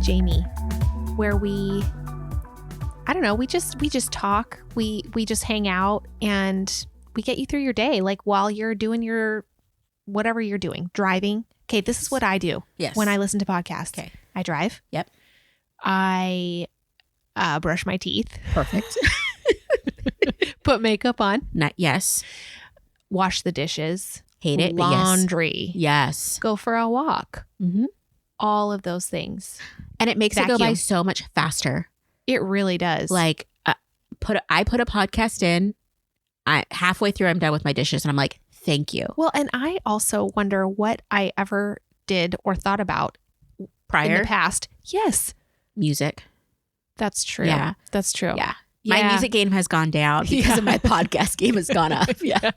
Jayme, where we just talk, we just hang out, and we get you through your day, like while you're doing your whatever you're doing, driving. Okay, this is what I do. Yes. When I listen to podcasts. Okay. I drive. Yep. I brush my teeth. Perfect. Put makeup on. Yes. Wash the dishes. Hate it. Laundry. Yes. Go for a walk. Mm-hmm. All of those things. And it makes it go by so much faster. It really does. Like I put a podcast in. Halfway through, I'm done with my dishes, and I'm like, thank you. Well, and I also wonder what I ever did or thought about prior in the past. Yes. Music. That's true. Yeah. That's true. Yeah. My music game has gone down because of my podcast game has gone up. Yeah.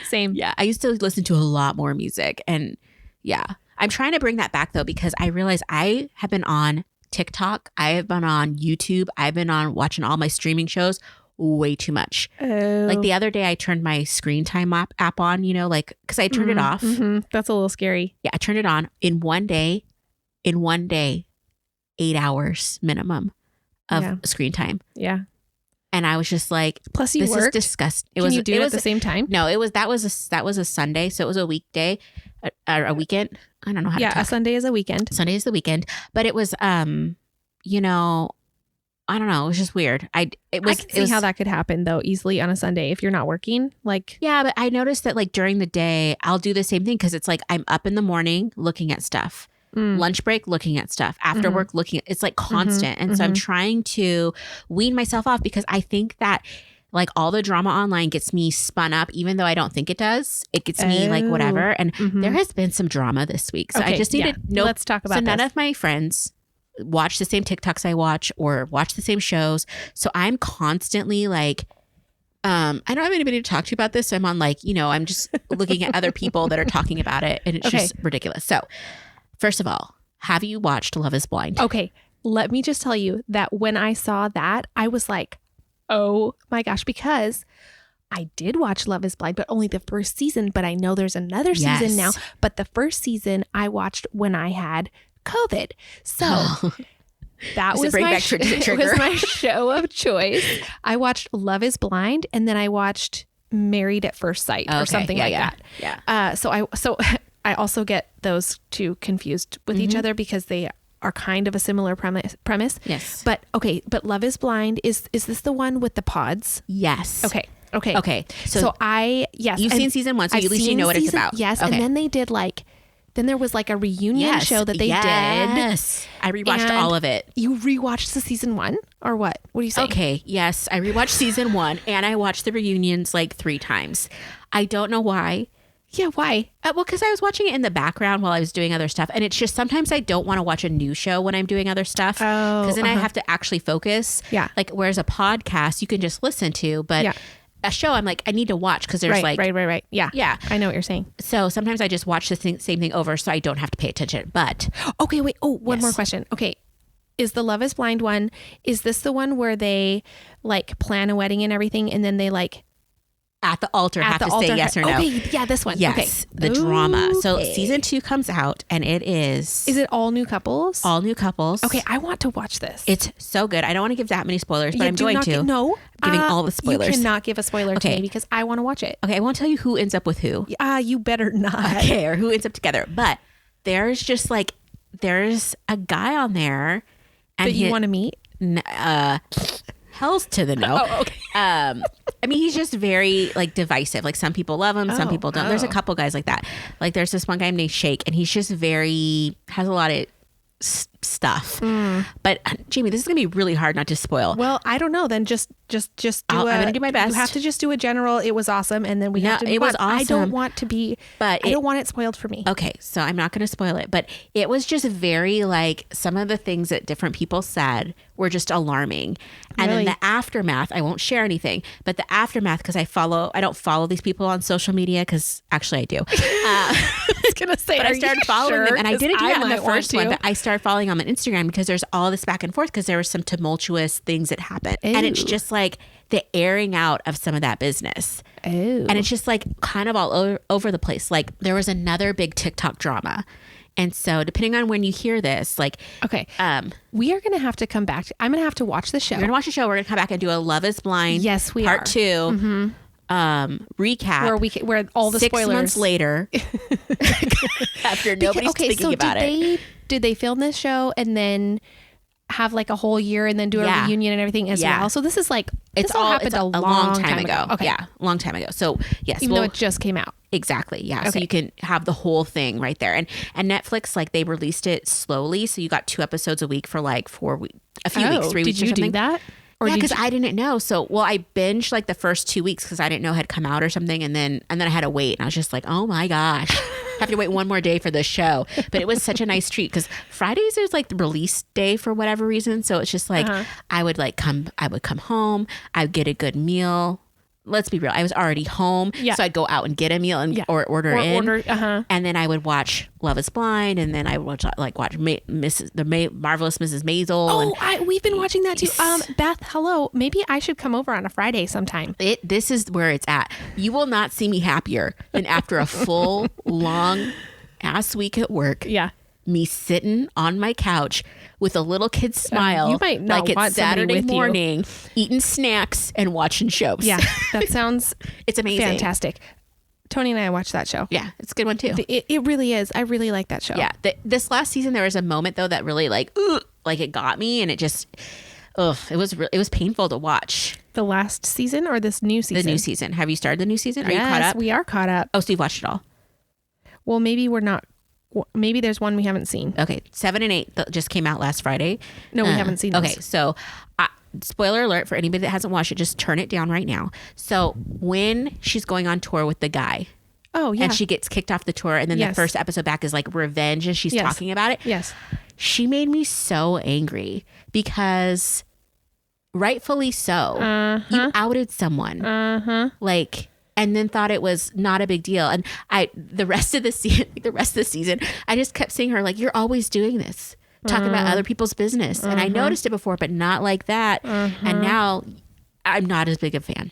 Same. Yeah. I used to listen to a lot more music, and yeah. I'm trying to bring that back though, because I realize I have been on TikTok. I have been on YouTube. I've been on watching all my streaming shows way too much. Oh. Like the other day I turned my screen time app on, because I turned it off. Mm-hmm. That's a little scary. Yeah. I turned it on in one day, 8 hours minimum of screen time. Yeah. And I was just like, plus you this worked. is disgusting. Can you do it at the same time? No, that was a Sunday. So it was a weekday, a weekend. I don't know how to talk. A Sunday is a weekend. Sunday is the weekend. But it was, I don't know. It was just weird. I can see how that could happen though easily on a Sunday if you're not working. Like, yeah, but I noticed that like during the day, I'll do the same thing because it's like I'm up in the morning looking at stuff. Lunch break, looking at stuff. After work, it's like constant. And so I'm trying to wean myself off because I think that like all the drama online gets me spun up, even though I don't think it does. It gets me like whatever. And there has been some drama this week. So I just need to know. Let's talk about none of my friends watch the same TikToks I watch or watch the same shows. So I'm constantly like, I don't have anybody to talk to about this. So I'm on like, I'm just looking at other people that are talking about it. And it's just ridiculous. So first of all, have you watched Love is Blind? Okay. Let me just tell you that when I saw that, I was like, oh my gosh, because I did watch Love is Blind, but only the first season. But I know there's another season now. But the first season I watched when I had COVID. So that was my show of choice. I watched Love is Blind, and then I watched Married at First Sight or something like that. Yeah. So I also get those two confused with each other because they are kind of a similar premise. Yes. But Love is Blind, is this the one with the pods? Yes. Okay. So you've seen season 1, so at least you know what it's about. Yes. Okay. And then they did then there was like a reunion show that they did. Yes. I rewatched all of it. You rewatched the season 1 or what? What are you saying? Okay. Yes. I rewatched season 1 and I watched the reunions like 3 times. I don't know why. Yeah, why? Well, because I was watching it in the background while I was doing other stuff. And it's just sometimes I don't want to watch a new show when I'm doing other stuff. Because then I have to actually focus. Yeah. Like, whereas a podcast you can just listen to. But a show I'm like, I need to watch because there's Right. Yeah. Yeah. I know what you're saying. So sometimes I just watch the same thing over so I don't have to pay attention. But. Okay, wait. Oh, one more question. Okay. Is the Love is Blind one, is this the one where they like plan a wedding and everything and then they like at the altar have to say yes or no? Okay, yeah, this one. Yes, the drama. So season 2 comes out and it is... Is it all new couples? All new couples. Okay, I want to watch this. It's so good. I don't want to give that many spoilers, but I'm going to. No. Giving all the spoilers. You cannot give a spoiler to me because I want to watch it. Okay, I won't tell you who ends up with who. You better not. Okay, or who ends up together. But there's just like, there's a guy on there. And that you want to meet? Hell's to the no. Oh, okay. I mean, he's just very like divisive. Like some people love him, some people don't. There's a couple guys like that. Like there's this one guy named Shake, and he's just has a lot of stuff. But Jayme, this is gonna be really hard not to spoil. Well, I don't know. Then just do I'm gonna do my best. You have to just do a general. It was awesome, and then we have to. It was awesome. I don't want to be. But I don't want it spoiled for me. Okay, so I'm not gonna spoil it. But it was just very like some of the things that different people said were just alarming. And then the aftermath, I won't share anything, but the aftermath, because I don't follow these people on social media, because actually I do. I was going to say, but I started following them, and I didn't do that in the first one, but I started following them on Instagram because there's all this back and forth because there were some tumultuous things that happened. Ew. And it's just like the airing out of some of that business. Ew. And it's just like kind of all over the place. Like there was another big TikTok drama. And so depending on when you hear this, like, okay, we are going to have to come back. I'm going to have to watch the show. We're going to watch the show. We're going to come back and do a Love is Blind. Yes, we part are. 2. Recap. Where all the 6 spoilers. months later. After nobody's thinking about it. Did they film this show and then have like a whole year and then do a reunion and everything as well? So this is like, this all happened a long time ago. Okay. Yeah, long time ago. So yes. Even though it just came out. Exactly. Yeah. Okay. So you can have the whole thing right there. And Netflix, like they released it slowly. So you got 2 episodes a week for like 4 weeks, a few weeks, 3 weeks or something. Did you do that? Or yeah, because I didn't know. So, I binged like the first 2 weeks because I didn't know it had come out or something. And then I had to wait. And I was just like, oh my gosh, I have to wait one more day for this show. But it was such a nice treat because Fridays is like the release day for whatever reason. So it's just like, I would come home. I'd get a good meal. Let's be real. I was already home. Yeah. So I'd go out and get a meal or order in. And then I would watch Love is Blind. And then I would watch the Marvelous Mrs. Maisel. Oh, we've been watching that too. Beth, hello. Maybe I should come over on a Friday sometime. This is where it's at. You will not see me happier than after a full, long ass week at work. Yeah. Me sitting on my couch with a little kid smile, you might not like want it's Saturday with morning, eating snacks and watching shows. Yeah, that sounds it's amazing, fantastic. Tony and I watched that show. Yeah, it's a good one too. It really is. I really like that show. Yeah, this last season there was a moment though that really like it got me, and it just it was painful to watch. The last season or this new season? The new season. Have you started the new season? Are you caught up? We are caught up. Oh, so you've watched it all? Well, maybe we're not. Maybe there's one we haven't seen. Okay, 7 and 8 just came out last Friday. No, we haven't seen those. Okay, so spoiler alert for anybody that hasn't watched it, just turn it down right now. So when she's going on tour with the guy, and she gets kicked off the tour, and then the first episode back is like revenge, and she's talking about it. Yes, she made me so angry because rightfully so, you outed someone, like. And then thought it was not a big deal. And the rest of the season, I just kept seeing her like, you're always doing this, talking about other people's business. And I noticed it before, but not like that. And now I'm not as big a fan.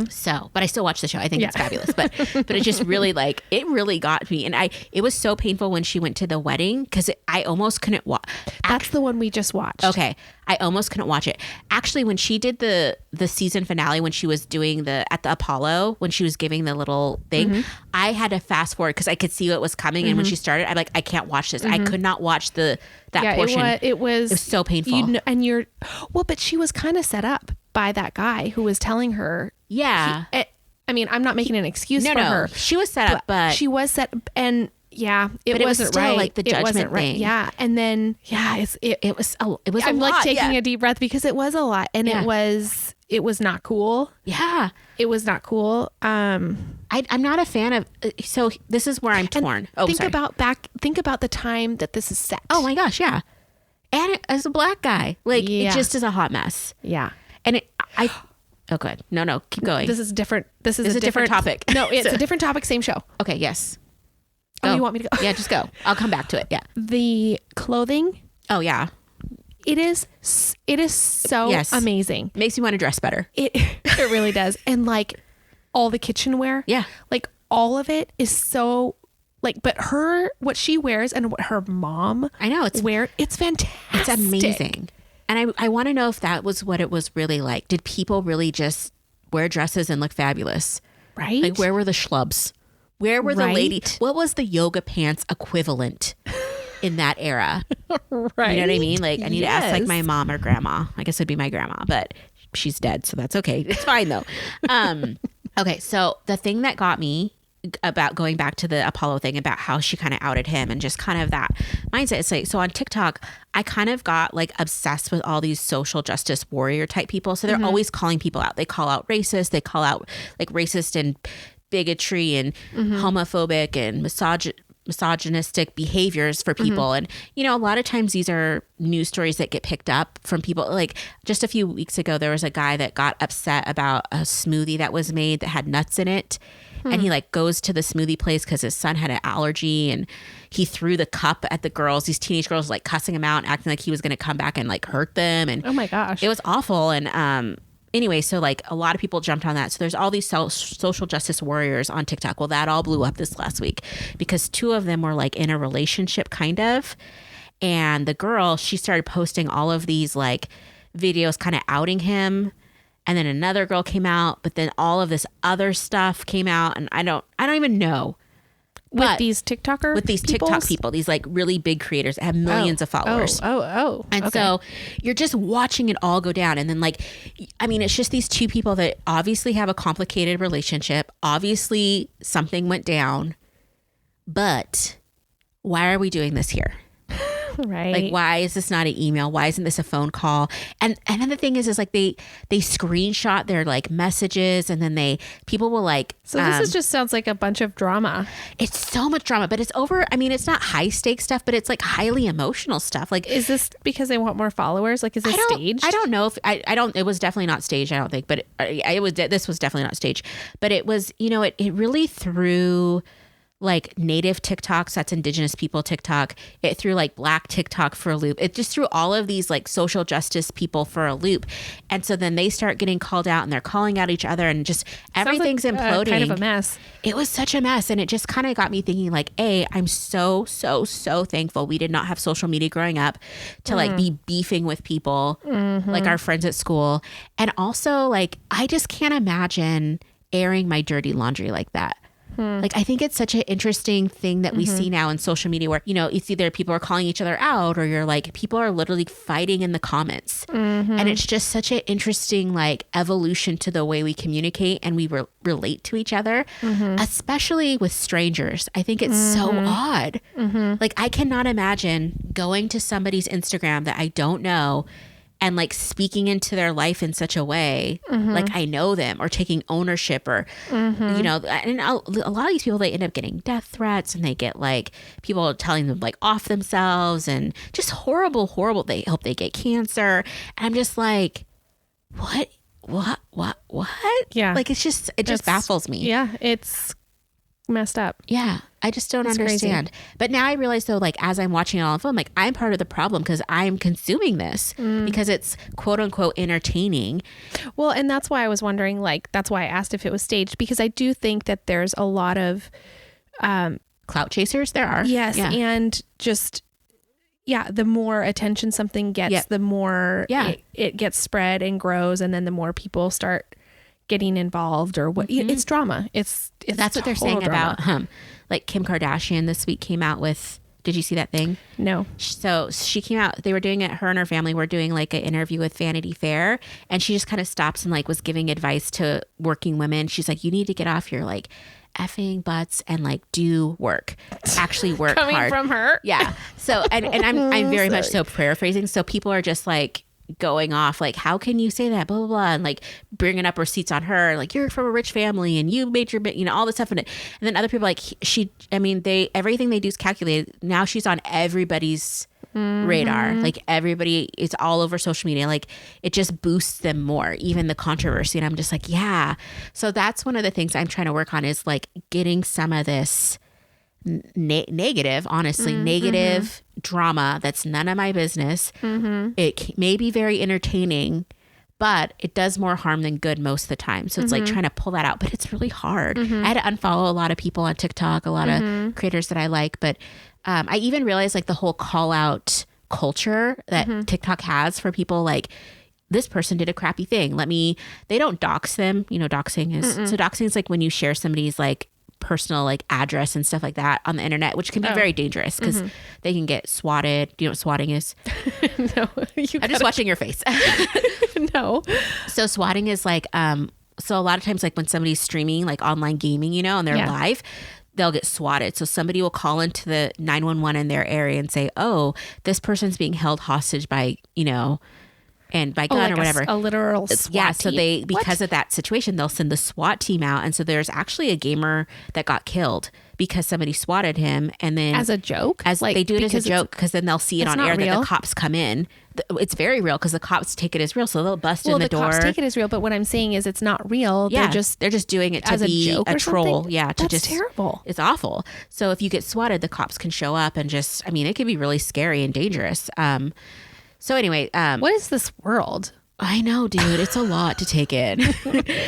So, but I still watch the show. I think it's fabulous. But it just really it really got me. And it was so painful when she went to the wedding because I almost couldn't watch. That's the one we just watched. Okay. I almost couldn't watch it. Actually, when she did the season finale, when she was doing at the Apollo, when she was giving the little thing, I had to fast forward because I could see what was coming. And when she started, I'm like, I can't watch this. I could not watch that portion. It was so painful. But she was kind of set up by that guy who was telling her. Yeah. I mean, I'm not making an excuse for her. She was set up, but she was set and it wasn't still right. Like the judgment thing. Right. Yeah. And then, it was a lot. I'm like taking a deep breath because it was a lot and it was not cool. Yeah. It was not cool. I'm not a fan of, so this is where I'm torn. Think about the time that this is set. Oh my gosh. Yeah. And as a black guy, it just is a hot mess. Yeah. And oh good. No, keep going. This is different. This is a different topic. No, it's a different topic, same show. Okay. Yes. Oh, you want me to go? Yeah, just go. I'll come back to it. Yeah. The clothing. Oh yeah. It is so amazing. Makes you want to dress better. It really does. And like all the kitchenware. Yeah. Like all of it is so but what she wears and what her mom it's fantastic. It's amazing. And I want to know if that was what it was really like. Did people really just wear dresses and look fabulous? Right. Like where were the schlubs? Where were the ladies? What was the yoga pants equivalent in that era? Right. You know what I mean? Like I need to ask like my mom or grandma. I guess it'd be my grandma, but she's dead. So that's okay. It's fine though. Okay. So the thing that got me about going back to the Apollo thing about how she kind of outed him and just kind of that mindset. It's like, so on TikTok, I kind of got like obsessed with all these social justice warrior type people. So they're always calling people out. They call out racist. They call out like racist and bigotry and homophobic and misogynistic behaviors for people. And, you know, a lot of times these are news stories that get picked up from people. Like just a few weeks ago, there was a guy that got upset about a smoothie that was made that had nuts in it. And he like goes to the smoothie place because his son had an allergy and he threw the cup at the girls, these teenage girls, like cussing him out, acting like he was going to come back and like hurt them. And oh my gosh, it was awful. And anyway, so like a lot of people jumped on that. So there's all these social justice warriors on TikTok. Well, that all blew up this last week because 2 of them were like in a relationship kind of. And the girl, she started posting all of these like videos kind of outing him. And then another girl came out, but then all of this other stuff came out. And I don't even know. With these TikTok people, these like really big creators that have millions of followers. And so you're just watching it all go down. And then like, I mean, it's just these 2 people that obviously have a complicated relationship. Obviously something went down, but why are we doing this here? Right. Like, why is this not an email? Why isn't this a phone call? And then the thing is like they screenshot their like messages, and then people will like. So this just sounds like a bunch of drama. It's so much drama, but it's over. I mean, it's not high stakes stuff, but it's like highly emotional stuff. Like, is this because they want more followers? Like, is it staged? I don't know if I don't. It was definitely not staged. I don't think, but it was. This was definitely not staged. But it was. You know, it really threw like native TikToks, that's indigenous people TikTok. It threw like black TikTok for a loop. It just threw all of these like social justice people for a loop. And so then they start getting called out and they're calling out each other and just everything's imploding. Kind of a mess. It was such a mess. And it just kind of got me thinking like, I'm so thankful we did not have social media growing up to like be beefing with people like our friends at school. And also like, I just can't imagine airing my dirty laundry like that. Like, I think it's such an interesting thing that we see now in social media where, you know, it's either people are calling each other out or you're like, people are literally fighting in the comments. And it's just such an interesting, like, evolution to the way we communicate and we relate to each other, especially with strangers. I think it's so odd. Like, I cannot imagine going to somebody's Instagram that I don't know and like speaking into their life in such a way, like I know them, or taking ownership, or, you know, and a lot of these people, they end up getting death threats and they get like people telling them like off themselves and just horrible. They hope they get cancer. And I'm just like, what? Yeah. Like, it just baffles me. Yeah. It's messed up. Yeah. I just don't understand. Crazy. But now I realize though, like as I'm watching it all on film, like I'm part of the problem because I'm consuming this because it's quote unquote entertaining. Well, and that's why I was wondering, like, that's why I asked if it was staged, because I do think that there's a lot of clout chasers. There are. Yes. Yeah. And just, the more attention something gets, the more it gets spread and grows. And then the more people start getting involved or what it's drama. It's that's what they're saying drama. About like Kim Kardashian this week came out with, did you see that thing? No. So she came out, they were doing it, her and her family were doing like an interview with Vanity Fair, and she just kind of stops and like was giving advice to working women. She's like, you need to get off your like effing butts and like do work, actually work Coming hard. From her. Yeah. So and I'm very much so paraphrasing. So people are just like going off like, how can you say that, blah blah blah, and like bringing up receipts on her, like you're from a rich family and you made your, you know, all this stuff. And then other people like everything they do is calculated. Now she's on everybody's radar, like everybody, it's all over social media, like it just boosts them more, even the controversy. And I'm just like, so that's one of the things I'm trying to work on, is like getting some of this negative drama that's none of my business. It may be very entertaining, but it does more harm than good most of the time. So it's like trying to pull that out, but it's really hard. I had to unfollow a lot of people on TikTok, a lot of creators that I like, but I even realized like the whole call out culture that TikTok has for people, like, this person did a crappy thing, they don't dox them. You know, doxing is like when you share somebody's like personal like address and stuff like that on the internet, which can be very dangerous because they can get swatted. Do you know what swatting is? No. I'm just watching your face. No. So swatting is like, so a lot of times like when somebody's streaming like online gaming, you know, and they're live, they'll get swatted. So somebody will call into the 911 in their area and say, oh, this person's being held hostage by, you know, and by gun like or whatever. A literal SWAT so team. Because of that situation, they'll send the SWAT team out. And so there's actually a gamer that got killed because somebody swatted him. And then as a joke, they do it as a joke, because then they'll see it on air that the cops come in. It's very real because the cops take it as real. So they'll bust in the door. The cops take it as real. But what I'm saying is it's not real. Yeah, they're just doing it to be a troll. Yeah. That's terrible. It's awful. So if you get swatted, the cops can show up and just, I mean, it can be really scary and dangerous. So anyway, what is this world? I know, dude. It's a lot to take in.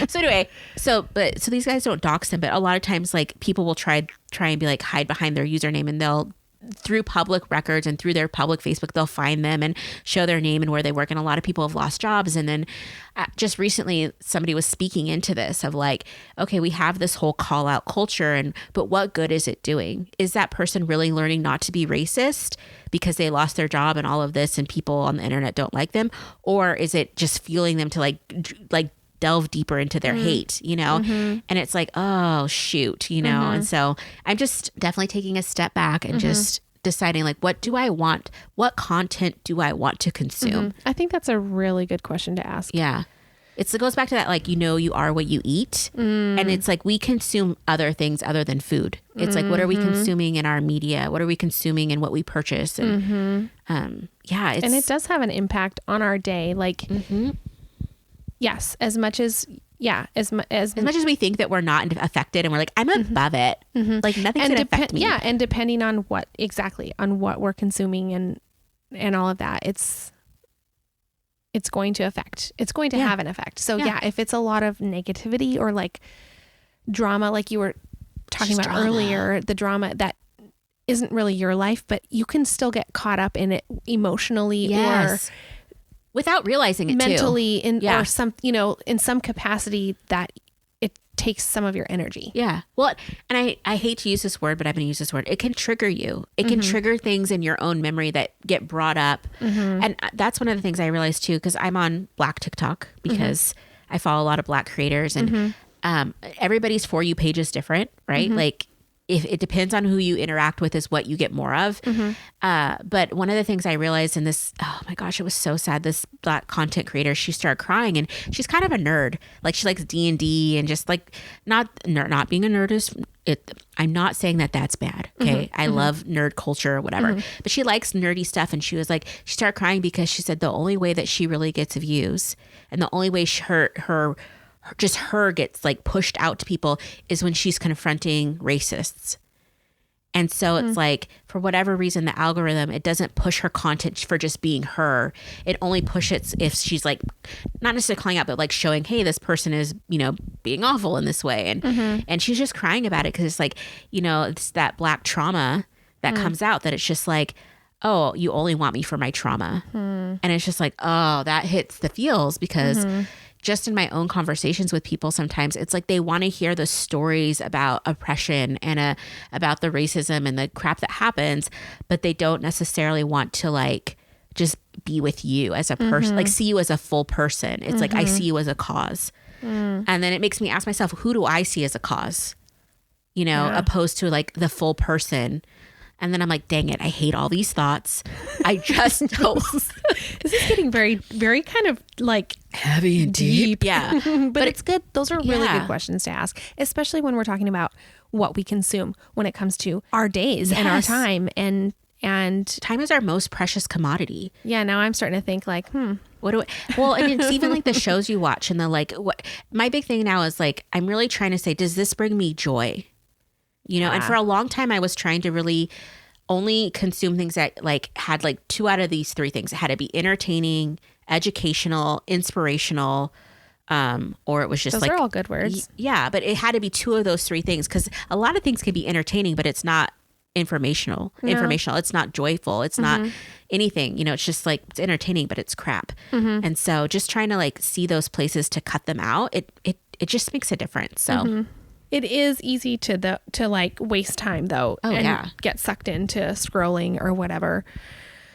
So anyway, so these guys don't dox them, but a lot of times like people will try and be like hide behind their username, and they'll through public records and through their public Facebook, they'll find them and show their name and where they work. And a lot of people have lost jobs. And then just recently somebody was speaking into this of like, okay, we have this whole call out culture, but what good is it doing? Is that person really learning not to be racist because they lost their job and all of this and people on the internet don't like them? Or is it just fueling them to like delve deeper into their hate, you know? And it's like, oh shoot, you know? And so I'm just definitely taking a step back and just deciding like, what do I want? What content do I want to consume? I think that's a really good question to ask. Yeah. It goes back to that, like, you are what you eat. And it's like, we consume other things other than food. It's like, what are we consuming in our media? What are we consuming in what we purchase? And and it does have an impact on our day. Like, yes, as much as much as we think that we're not affected and we're like, I'm above it. Like nothing's going to affect me. Yeah. And depending on what we're consuming and all of that, it's going to have an effect. So if it's a lot of negativity or like drama, like you were talking about earlier, the drama that isn't really your life, but you can still get caught up in it emotionally or without realizing it mentally or some, in some capacity that it takes some of your energy. Yeah. Well, and I hate to use this word, but I'm going to use this word. It can trigger you. It can trigger things in your own memory that get brought up. And that's one of the things I realized too, because I'm on Black TikTok because I follow a lot of Black creators and everybody's For You page is different, right? Like, if it depends on who you interact with is what you get more of. But one of the things I realized in this, oh my gosh, it was so sad. This Black content creator, she started crying and she's kind of a nerd. Like she likes D&D and just like not being a nerd is, I'm not saying that that's bad. Okay. I love nerd culture or whatever, but she likes nerdy stuff. And she was like, she started crying because she said the only way that she really gets views and the only way her gets like pushed out to people is when she's confronting racists. And so it's like, for whatever reason, the algorithm, it doesn't push her content for just being her. It only pushes if she's like, not necessarily calling out, but like showing, hey, this person is, being awful in this way. And she's just crying about it. Cause it's like, it's that Black trauma that comes out that it's just like, oh, you only want me for my trauma. And it's just like, oh, that hits the feels because just in my own conversations with people, sometimes it's like they want to hear the stories about oppression and about the racism and the crap that happens, but they don't necessarily want to like just be with you as a person, like see you as a full person. It's like, I see you as a cause. And then it makes me ask myself, who do I see as a cause? Opposed to like the full person. And then I'm like, dang it, I hate all these thoughts. I just don't. This is getting very, very kind of like heavy and deep. Yeah. but it's good. Those are really good questions to ask, especially when we're talking about what we consume when it comes to our days and our time. And time is our most precious commodity. Yeah. Now I'm starting to think like, what do I, well, and it's even like the shows you watch and the like, what my big thing now is like, I'm really trying to say, does this bring me joy? And for a long time I was trying to really only consume things that like had like 2 out of these 3 things. It had to be entertaining, educational, inspirational, or it was just those are all good words. Yeah, but it had to be 2 of those 3 things because a lot of things can be entertaining, but it's not informational. It's not joyful. It's not anything. It's just like it's entertaining, but it's crap. And so just trying to like see those places to cut them out, it just makes a difference. So. It is easy to like waste time though. Get sucked into scrolling or whatever.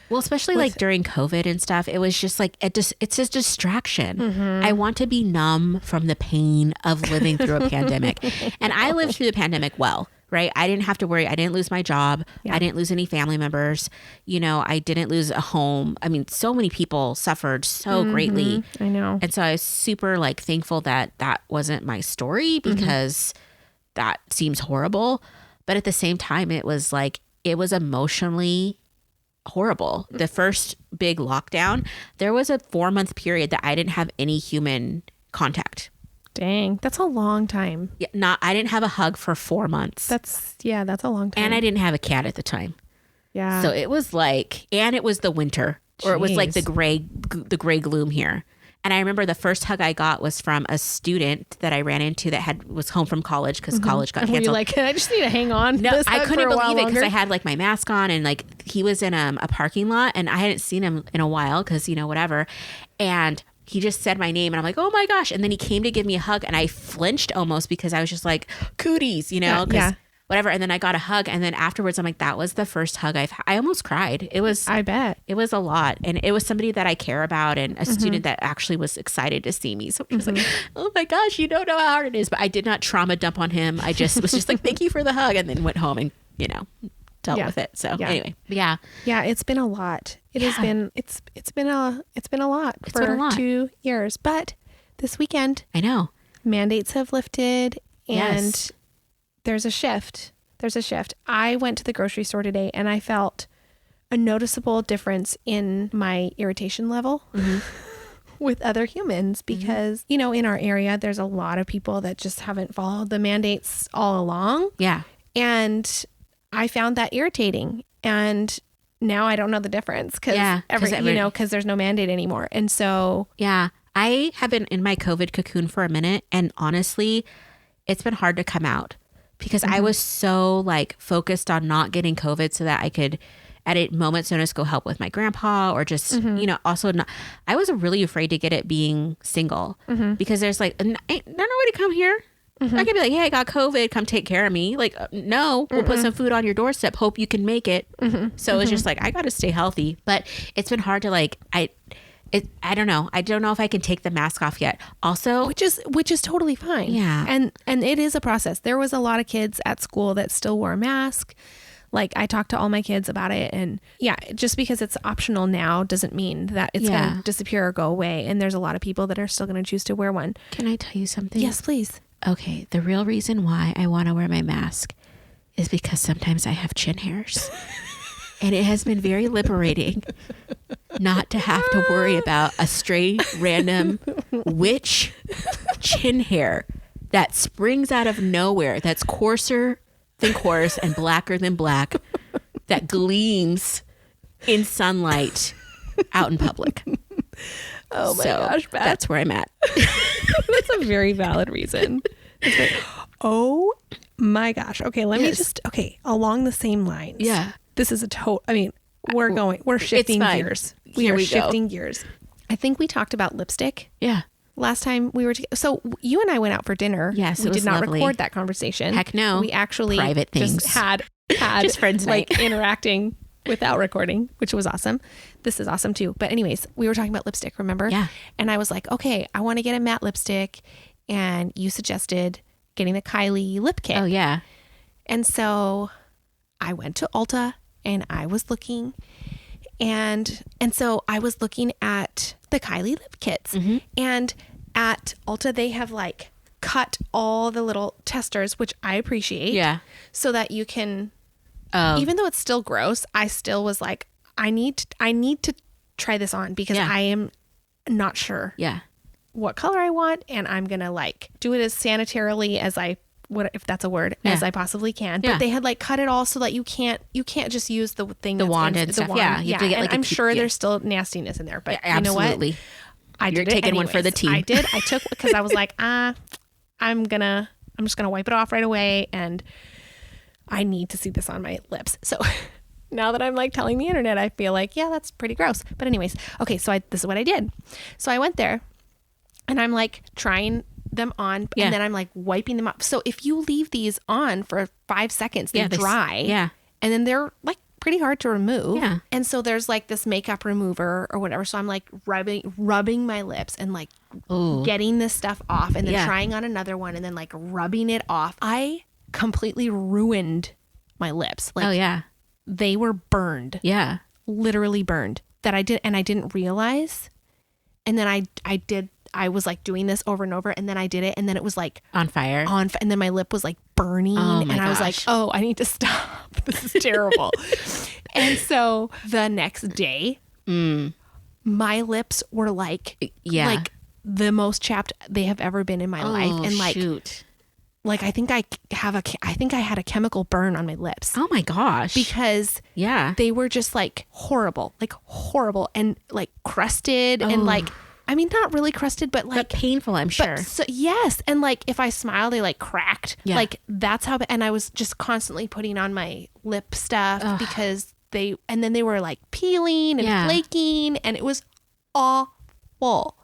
Well, especially like during COVID and stuff, it was just like, it's a distraction. I want to be numb from the pain of living through a pandemic. And I lived through the pandemic well, right? I didn't have to worry. I didn't lose my job. I didn't lose any family members. I didn't lose a home. I mean, so many people suffered so greatly. I know. And so I was super like thankful that wasn't my story because that seems horrible. But at the same time, it was emotionally horrible. The first big lockdown, there was a 4-month period that I didn't have any human contact. Dang, that's a long time. Yeah, I didn't have a hug for 4 months. That's a long time. And I didn't have a cat at the time. Yeah. So it was like, and it was the winter, or it was like the gray gloom here. And I remember the first hug I got was from a student that I ran into that was home from college because college got canceled. Were you like, I just need to hang on? No, I couldn't believe it because I had like my mask on and like he was in a parking lot and I hadn't seen him in a while because, you know, whatever. And he just said my name and I'm like, oh my gosh. And then he came to give me a hug and I flinched almost because I was just like, cooties, you know, because whatever. And then I got a hug. And then afterwards, I'm like, that was the first hug I almost cried. I bet. It was a lot. And it was somebody that I care about and a student that actually was excited to see me. So I was like, oh my gosh, you don't know how hard it is. But I did not trauma dump on him. I just was just like, thank you for the hug. And then went home and, you know, dealt with it. So anyway, yeah. Yeah, it's been a lot. It has been, it's been a lot for 2 years. But this weekend, I know, mandates have lifted and there's a shift. I went to the grocery store today and I felt a noticeable difference in my irritation level with other humans because, you know, in our area, there's a lot of people that just haven't followed the mandates all along. Yeah. And I found that irritating. And now I don't know the difference because because there's no mandate anymore. And so, I have been in my COVID cocoon for a minute. And honestly, it's been hard to come out because I was so like focused on not getting COVID so that I could at a moment's notice go help with my grandpa or just, you know, also not, I was really afraid to get it being single because there's like, ain't nobody come here. I could be like, hey, I got COVID. Come take care of me. Like, no, we'll put some food on your doorstep. Hope you can make it. So it's just like, I got to stay healthy. But it's been hard to like, I don't know. I don't know if I can take the mask off yet. Also, which is totally fine. Yeah. And it is a process. There was a lot of kids at school that still wore a mask. Like I talked to all my kids about it and just because it's optional now doesn't mean that it's going to disappear or go away. And there's a lot of people that are still going to choose to wear one. Can I tell you something? Yes, please. Okay. The real reason why I want to wear my mask is because sometimes I have chin hairs. And it has been very liberating not to have to worry about a stray random witch chin hair that springs out of nowhere, that's coarser than coarse and blacker than black, that gleams in sunlight out in public. Oh my gosh, Beth. That's where I'm at. That's a very valid reason. Oh my gosh. Okay, let me along the same lines. Yeah. This is we're shifting gears. We are shifting gears. I think we talked about lipstick. Yeah. Last time we were together. So you and I went out for dinner. Yes, we did not record that conversation. Heck no. We actually private things. Just had just friends like interacting without recording, which was awesome. This is awesome too. But anyways, we were talking about lipstick, remember? Yeah. And I was like, okay, I want to get a matte lipstick. And you suggested getting the Kylie lip kit. Oh, yeah. And so I went to Ulta and I was looking and so I was looking at the Kylie lip kits and at Ulta, they have like cut all the little testers, which I appreciate. Yeah. So that you can, even though it's still gross, I still was like, I need to try this on because I am not sure what color I want. And I'm going to like do it as sanitarily as if that's a word, as I possibly can. But they had like cut it all so that you can't just use the thing, the wand and stuff. Yeah. You have to get like I'm sure there's still nastiness in there, but you know what? You're taking one for the team. I did. I took because I was like, I'm just gonna wipe it off right away, and I need to see this on my lips. So now that I'm like telling the internet, I feel like that's pretty gross. But anyways, okay. So this is what I did. So I went there, and I'm like trying them on and then I'm like wiping them up. So if you leave these on for 5 seconds, they dry. Yeah. And then they're like pretty hard to remove. Yeah. And so there's like this makeup remover or whatever. So I'm like rubbing my lips and like getting this stuff off and then trying on another one and then like rubbing it off. I completely ruined my lips. Like they were burned. Yeah. Literally burned that I did. And I didn't realize. And then I was like doing this over and over and then I did it and then it was like on fire and then my lip was like burning and I was like, oh, I need to stop. This is terrible. And so the next day, my lips were like the most chapped they have ever been in my life. And like, like I think I had a chemical burn on my lips. Oh my gosh. Because they were just like horrible and like crusted and like, I mean, not really crusted, but like but painful, I'm sure. So, yes. And like if I smile, they like cracked. Yeah. Like that's how, and I was just constantly putting on my lip stuff because and then they were like peeling and flaking, and it was awful.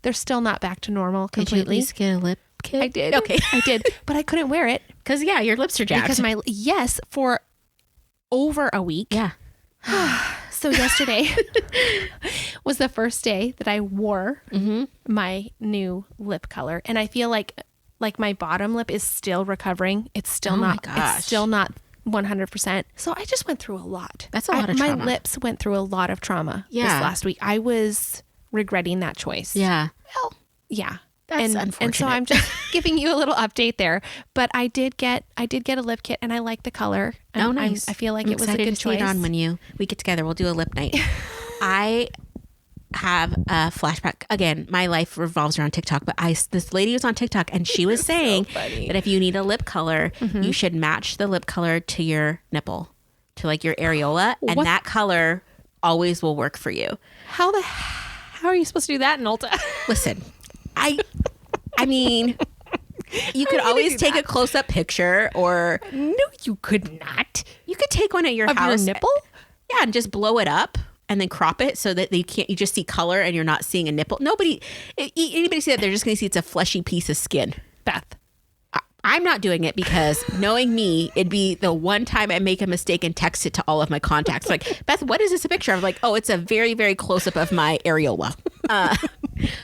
They're still not back to normal completely. Did you at least get a lip kit? I did. Okay. I did, but I couldn't wear it. Because your lips are jacked. Because for over a week. Yeah. So yesterday was the first day that I wore my new lip color. And I feel like my bottom lip is still recovering. It's still not 100%. So I just went through a lot. That's a lot of trauma. My lips went through a lot of trauma this last week. I was regretting that choice. Yeah. Well, yeah. That's unfortunate. And so I'm just giving you a little update there. But I did get a lip kit, and I like the color. Oh, nice. I feel like it was a good choice. See it on when we get together. We'll do a lip night. I have a flashback. Again, my life revolves around TikTok, but this lady was on TikTok, and she was saying that if you need a lip color, you should match the lip color to your nipple, to like your areola, and that color always will work for you. How are you supposed to do that in Ulta? Listen, I mean, you could always take a close-up picture, or no, you could not. You could take one at your house. Your nipple? Yeah, and just blow it up and then crop it so that you just see color and you're not seeing a nipple. Anybody see that, they're just going to see it's a fleshy piece of skin. Beth. I'm not doing it because knowing me, it'd be the one time I make a mistake and text it to all of my contacts. Like, Beth, what is this a picture of? Like, oh, it's a very, very close up of my areola.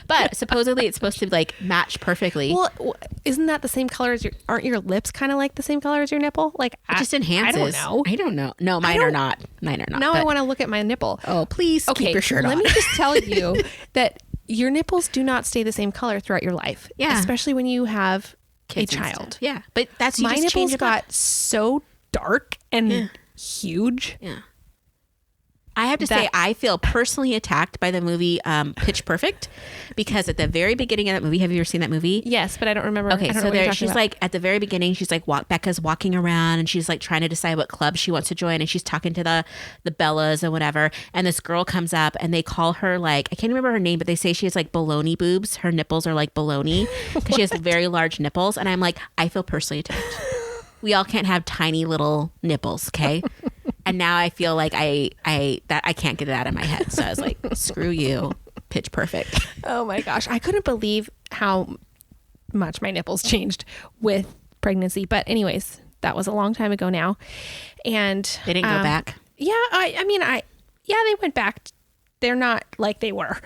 But supposedly it's supposed to like match perfectly. Well, isn't that the same color as aren't your lips kind of like the same color as your nipple? Like, it just enhances. I don't know. No, mine are not. Mine are not. Now I want to look at my nipple. Oh, please keep your shirt on. Let me just tell you that your nipples do not stay the same color throughout your life. Yeah. Especially when you have kids a child. Yeah. But that's my nipples got so dark and huge. Yeah. I have to say, I feel personally attacked by the movie Pitch Perfect, because at the very beginning of that movie, have you ever seen that movie? Yes, but I don't remember. Okay, so she's like, at the very beginning, she's like, Becca's walking around and she's like trying to decide what club she wants to join, and she's talking to the Bellas and whatever, and this girl comes up and they call her like, I can't remember her name, but they say she has like baloney boobs. Her nipples are like baloney because she has very large nipples, and I'm like, I feel personally attacked. We all can't have tiny little nipples, okay? And now I feel like I can't get it out of my head. So I was like, screw you, Pitch Perfect. Oh my gosh. I couldn't believe how much my nipples changed with pregnancy. But anyways, that was a long time ago now. And they didn't go back. Yeah. They went back. They're not like they were.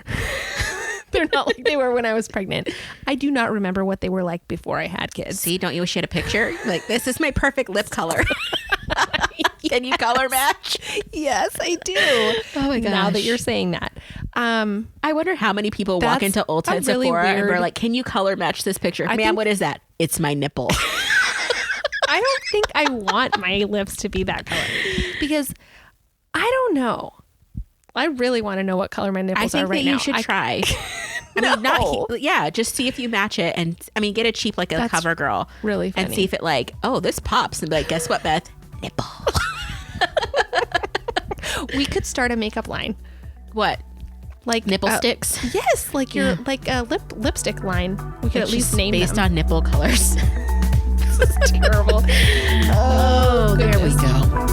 They're not like they were when I was pregnant. I do not remember what they were like before I had kids. See, don't you wish you had a picture? Like, this is my perfect lip color. Can you color match? Yes, I do. Oh my gosh. Now that you're saying that. I wonder how many people walk into Ulta and Sephora and we're like, can you color match this picture? Ma'am, what is that? It's my nipple. I don't think I want my lips to be that color, because I don't know. I really want to know what color my nipples are right now. I think that you should try. Just see if you match it, and get a cheap like a CoverGirl, really funny. And see if it like, oh, this pops, and be like, guess what, Beth? Nipple. We could start a makeup line. What? Like nipple sticks? Yes, like your like a lipstick line. We could at least name based them on nipple colors. This is terrible. Oh, there we go.